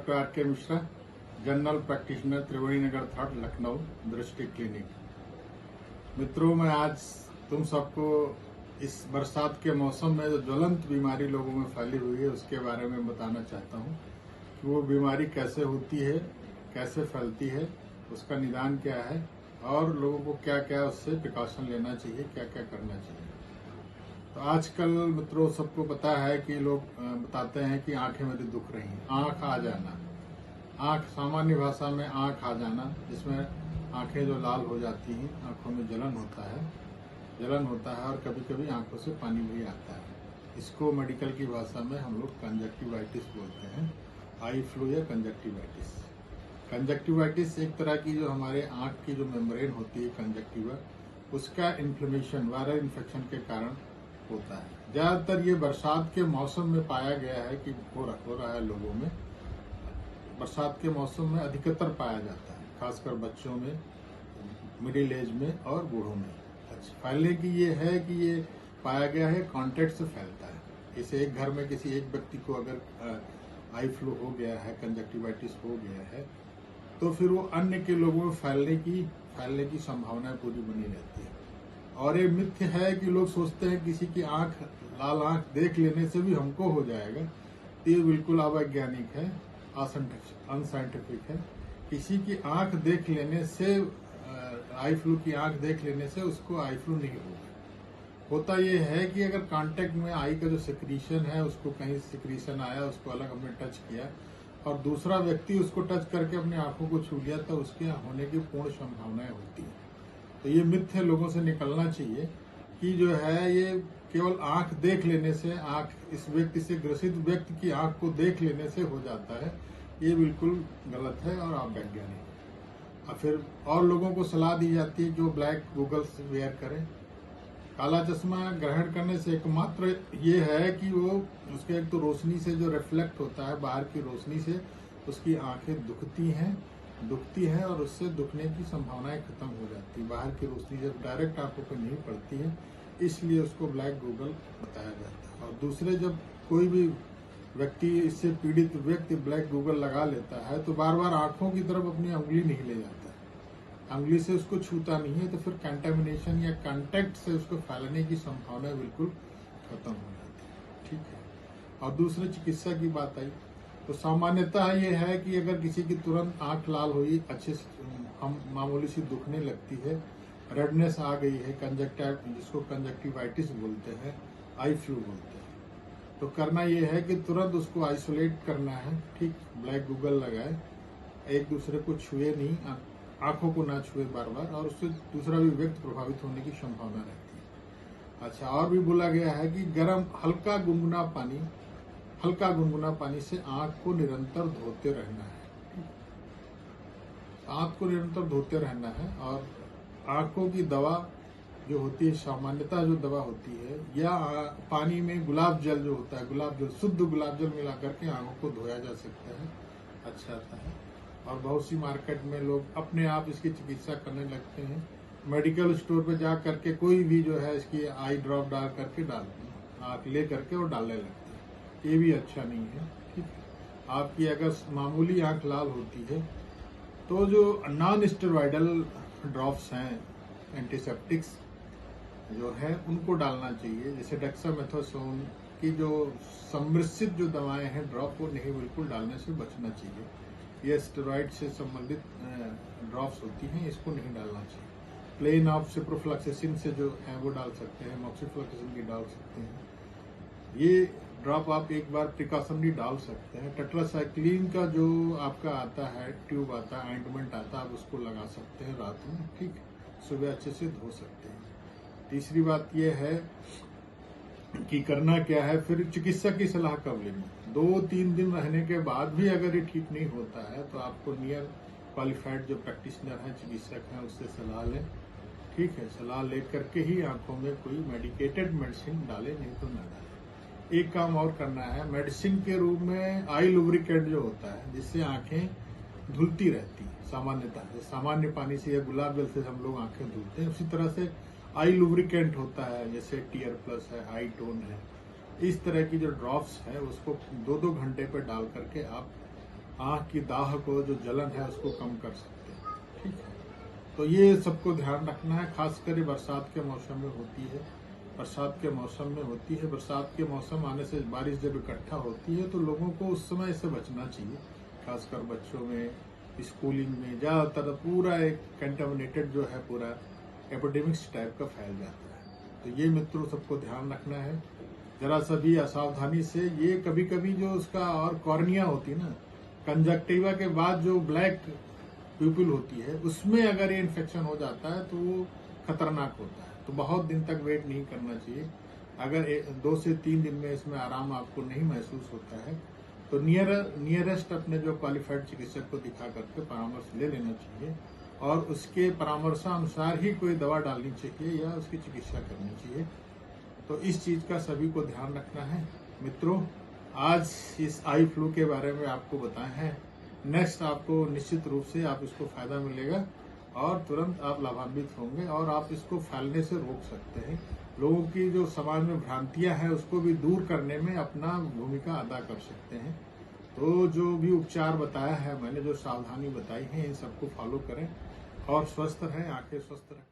Doctor R के Mishra, general practitioner, त्रिवेणी नगर 3, लखनऊ, दृष्टि clinic. मित्रों, मैं आज तुम सबको इस बरसात के मौसम में जो ज्वलंत बीमारी लोगों में फैली हुई है उसके बारे में बताना चाहता हूँ कि वो बीमारी कैसे होती है, कैसे फैलती है, उसका निदान क्या है और लोगों को क्या क्या उससे प्रिकॉशन लेना चाहिए, क्या क्या करना चाहिए। तो आजकल मित्रों सबको पता है कि लोग बताते हैं कि आंखें मेरी दुख रही हैं, आंख आ जाना, आंख सामान्य भाषा में आंख आ जाना, जिसमें आंखें जो लाल हो जाती हैं, आंखों में जलन होता है और कभी कभी आंखों से पानी भी आता है। इसको मेडिकल की भाषा में हम लोग कंजक्टिवाइटिस बोलते हैं, आई फ्लू या कंजक्टिवाइटिस। कंजक्टिवाइटिस एक तरह की जो हमारे आंख की जो मेम्ब्रेन होती है कंजक्टिवा, उसका इन्फ्लेमेशन, वायरल इन्फेक्शन के कारण होता है। ज्यादातर ये बरसात के मौसम में पाया गया है कि हो रहा है लोगों में। बरसात के मौसम में अधिकतर पाया जाता है, खासकर बच्चों में, मिडिल एज में और बूढ़ों में। अच्छा, फैलने की ये है कि ये पाया गया है कॉन्टैक्ट से फैलता है। जैसे एक घर में किसी एक व्यक्ति को अगर आई फ्लू हो गया है, कंजक्टिवाइटिस हो गया है, तो फिर वो अन्य के लोगों में फैलने की संभावना पूरी बनी रहती है। और ये मिथ्य है कि लोग सोचते हैं किसी की लाल आंख देख लेने से भी हमको हो जाएगा। ये बिल्कुल अवैज्ञानिक है, अनसाइंटिफिक है। किसी की आंख देख लेने से, आई फ्लू की आंख देख लेने से उसको आई फ्लू नहीं होगा। होता यह है कि अगर कांटेक्ट में आई का जो सिक्रीशन है, उसको कहीं सिक्रीशन आया, उसको अलग हमने टच किया और दूसरा व्यक्ति उसको टच करके अपनी आंखों को छू लिया, तो उसके होने की पूर्ण संभावनाएं होती है। तो ये मिथ्य लोगों से निकलना चाहिए कि जो है ये केवल आंख देख लेने से, आंख इस व्यक्ति से ग्रसित व्यक्ति की आंख को देख लेने से हो जाता है। ये बिल्कुल गलत है और अवैज्ञानिक है। और फिर और लोगों को सलाह दी जाती है कि वो ब्लैक गूगल्स वेयर करें। काला चश्मा ग्रहण करने से एकमात्र ये है कि वो उसके एक तो रोशनी से जो रिफ्लेक्ट होता है, बाहर की रोशनी से उसकी आंखें दुखती है और उससे दुखने की संभावनाएं खत्म हो जाती है। बाहर की रोशनी जब डायरेक्ट आंखों पर नहीं पड़ती है, इसलिए उसको ब्लैक गूगल बताया जाता है। और दूसरे, जब कोई भी व्यक्ति, इससे पीड़ित व्यक्ति ब्लैक गूगल लगा लेता है तो बार बार आंखों की तरफ अपनी उंगली नहीं ले जाता है, उंगली से उसको छूता नहीं है, तो फिर कंटेमिनेशन या कांटेक्ट से उसको फैलने की संभावना बिल्कुल खत्म हो जाती है। ठीक है। और दूसरे चिकित्सा की बात आई तो सामान्यतः ये है कि अगर किसी की तुरंत आंख लाल हुई, अच्छे से हम मामूली सी दुखने लगती है, रेडनेस आ गई है, जिसको कंजक्टिवाइटिस बोलते हैं, आई फ्लू बोलते हैं, तो करना ये है कि तुरंत उसको आइसोलेट करना है। ठीक, ब्लैक गूगल लगाए, एक दूसरे को छुए नहीं, आंखों को ना छुए बार बार, और उससे दूसरा भी व्यक्ति प्रभावित होने की संभावना रहती है। अच्छा, और भी बोला गया है कि गर्म हल्का गुनगुना पानी से आंख को निरंतर धोते रहना है। आंख को निरंतर धोते रहना है। और आंखों की दवा जो होती है, सामान्यतः जो दवा होती है, या पानी में गुलाब जल जो होता है, शुद्ध गुलाब जल मिला करके आंखों को धोया जा सकता है, अच्छा आता है। और बहुत सी मार्केट में लोग अपने आप इसकी चिकित्सा करने लगते हैं। मेडिकल स्टोर पे जा करके कोई भी जो है इसकी आई ड्रॉप डाल करके आंख ले करके और डालने लगते हैं। ये भी अच्छा नहीं है। ठीक है। आपकी अगर मामूली आंख लाल होती है तो जो नॉन स्टेरॉइडल ड्रॉप्स हैं, एंटीसेप्टिक्स जो है, उनको डालना चाहिए। जैसे डेक्सामेथासोन की जो सम्मिश्रित जो दवाएं हैं ड्रॉप, वो नहीं, बिल्कुल डालने से बचना चाहिए। ये स्टेरॉइड से संबंधित ड्रॉप्स होती हैं, इसको नहीं डालना चाहिए। प्लेन ऑफ सिप्रोफ्लॉक्सासिन से जो है वो डाल सकते हैं, मॉक्सिफ्लॉक्सासिन की डाल सकते हैं। ये ड्रॉप आप एक बार प्रिकॉशनरी डाल सकते हैं। टेट्रासाइक्लिन का जो आपका आता है, ट्यूब आता है, ऑइंटमेंट आता है, आप उसको लगा सकते हैं रात में। ठीक, सुबह अच्छे से धो सकते हैं। तीसरी बात यह है कि करना क्या है, फिर चिकित्सक की सलाह कब लेनी। 2-3 दिन रहने के बाद भी अगर ये ठीक नहीं होता है तो आपको नियर क्वालिफाइड जो प्रैक्टिशनर हैं, चिकित्सक हैं, उससे सलाह लें। ठीक है, सलाह ले करके ही आंखों में कोई मेडिकेटेड मेडिसिन डाले, नहीं तो ना डाले। एक काम और करना है, मेडिसिन के रूप में आई लुब्रिकेंट जो होता है, जिससे आंखें धुलती रहती है। सामान्यतः सामान्य पानी से या गुलाब जल से हम लोग आंखें धुलते हैं, उसी तरह से आई लुब्रिकेंट होता है, जैसे टीयर प्लस है, आई टोन है। इस तरह की जो ड्रॉप्स है उसको 2-2 घंटे पे डाल करके आप आंख की दाह को, जो जलन है, उसको कम कर सकते हैं। ठीक है, तो ये सबको ध्यान रखना है। खासकर बरसात के मौसम में होती है, बरसात के मौसम में होती है। बरसात के मौसम आने से बारिश जब इकट्ठा होती है तो लोगों को उस समय से बचना चाहिए। खासकर बच्चों में, स्कूलिंग में ज़्यादातर पूरा एक कंटामिनेटेड जो है, पूरा एपिडेमिक्स टाइप का फैल जाता है। तो ये मित्रों सबको ध्यान रखना है। जरा सा भी असावधानी से, ये कभी कभी जो उसका और कॉर्निया होती है ना, कंजक्टिवा के बाद जो ब्लैक प्यूपिल होती है, उसमें अगर ये इन्फेक्शन हो जाता है तो वो खतरनाक होता है। तो बहुत दिन तक वेट नहीं करना चाहिए। अगर 2 से 3 दिन में इसमें आराम आपको नहीं महसूस होता है तो नियरेस्ट अपने जो क्वालिफाइड चिकित्सक को दिखा करके परामर्श ले लेना चाहिए और उसके परामर्शानुसार ही कोई दवा डालनी चाहिए या उसकी चिकित्सा करनी चाहिए। तो इस चीज का सभी को ध्यान रखना है। मित्रों, आज इस आई फ्लू के बारे में आपको बताए हैं। नेक्स्ट आपको निश्चित रूप से आप इसको फायदा मिलेगा और तुरंत आप लाभान्वित होंगे और आप इसको फैलने से रोक सकते हैं। लोगों की जो समाज में भ्रांतियां हैं उसको भी दूर करने में अपना भूमिका अदा कर सकते हैं। तो जो भी उपचार बताया है मैंने, जो सावधानी बताई है, इन सबको फॉलो करें और स्वस्थ रहें, आंखें स्वस्थ रखें।